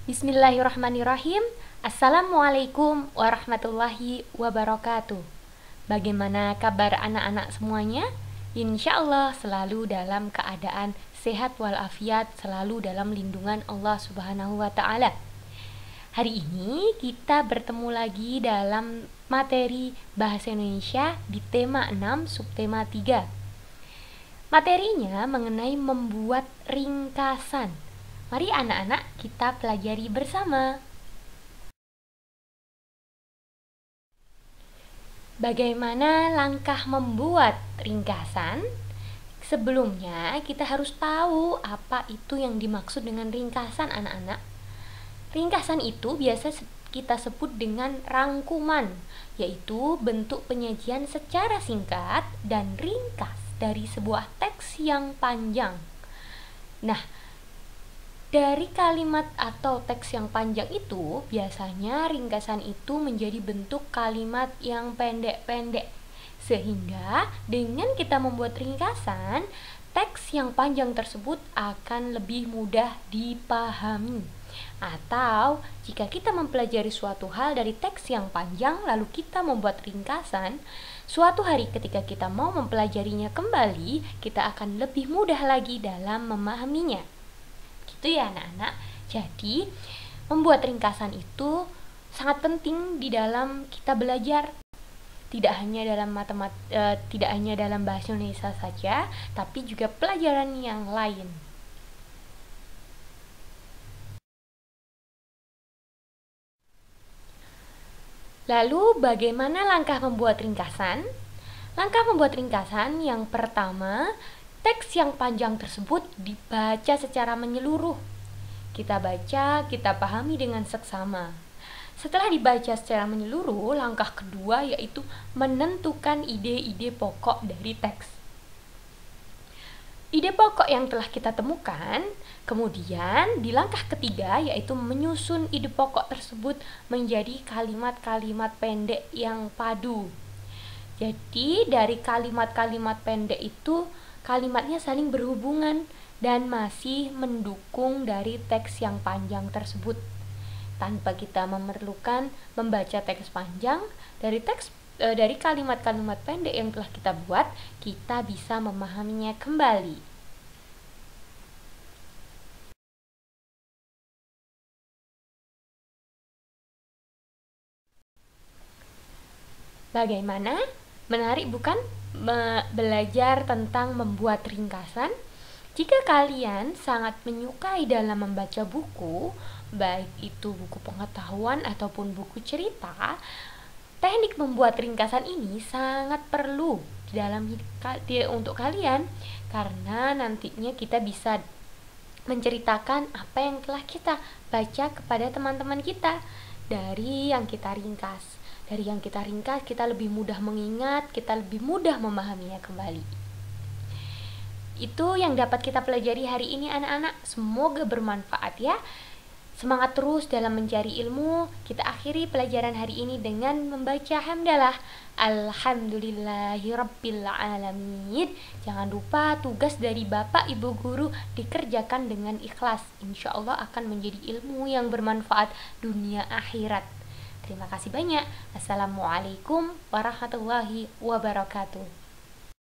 Bismillahirrahmanirrahim. Assalamualaikum warahmatullahi wabarakatuh. Bagaimana kabar anak-anak semuanya? Insya Allah selalu dalam keadaan sehat walafiat, selalu dalam lindungan Allah Subhanahu wa Ta'ala. Hari ini kita bertemu lagi dalam materi Bahasa Indonesia di tema 6, subtema 3. Materinya mengenai membuat ringkasan. Mari anak-anak kita pelajari bersama. Bagaimana langkah membuat ringkasan? Sebelumnya kita harus tahu apa itu yang dimaksud dengan ringkasan anak-anak. Ringkasan itu biasa kita sebut dengan rangkuman, yaitu bentuk penyajian secara singkat dan ringkas dari sebuah teks yang panjang. Nah, dari kalimat atau teks yang panjang itu, biasanya ringkasan itu menjadi bentuk kalimat yang pendek-pendek. Sehingga dengan kita membuat ringkasan, teks yang panjang tersebut akan lebih mudah dipahami. Atau jika kita mempelajari suatu hal dari teks yang panjang lalu kita membuat ringkasan, suatu hari ketika kita mau mempelajarinya kembali, kita akan lebih mudah lagi dalam memahaminya. Gitu ya anak-anak. Jadi membuat ringkasan itu sangat penting di dalam kita belajar, tidak hanya dalam tidak hanya dalam bahasa Indonesia saja, tapi juga pelajaran yang lain. Lalu bagaimana langkah membuat ringkasan? Langkah membuat ringkasan yang pertama, teks yang panjang tersebut dibaca secara menyeluruh. Kita baca, kita pahami dengan seksama. Setelah dibaca secara menyeluruh, langkah kedua yaitu menentukan ide-ide pokok dari teks. Ide pokok yang telah kita temukan, kemudian di langkah ketiga yaitu menyusun ide pokok tersebut menjadi kalimat-kalimat pendek yang padu. Jadi dari kalimat-kalimat pendek itu kalimatnya saling berhubungan dan masih mendukung dari teks yang panjang tersebut. Tanpa kita memerlukan membaca teks panjang, dari kalimat-kalimat pendek yang telah kita buat, kita bisa memahaminya kembali. Bagaimana? Menarik bukan? Belajar tentang membuat ringkasan. Jika kalian sangat menyukai dalam membaca buku, baik itu buku pengetahuan ataupun buku cerita, teknik membuat ringkasan ini sangat perlu di dalam untuk kalian, karena nantinya kita bisa menceritakan apa yang telah kita baca kepada teman-teman kita dari yang kita ringkas. Dari yang kita ringkas, kita lebih mudah mengingat, kita lebih mudah memahaminya kembali. Itu yang dapat kita pelajari hari ini anak-anak. Semoga bermanfaat ya. Semangat terus dalam mencari ilmu. Kita akhiri pelajaran hari ini dengan membaca hamdalah. Alhamdulillahirabbil alamin. Jangan lupa tugas dari Bapak Ibu guru dikerjakan dengan ikhlas. Insya Allah akan menjadi ilmu yang bermanfaat dunia akhirat. Terima kasih banyak. Assalamualaikum warahmatullahi wabarakatuh.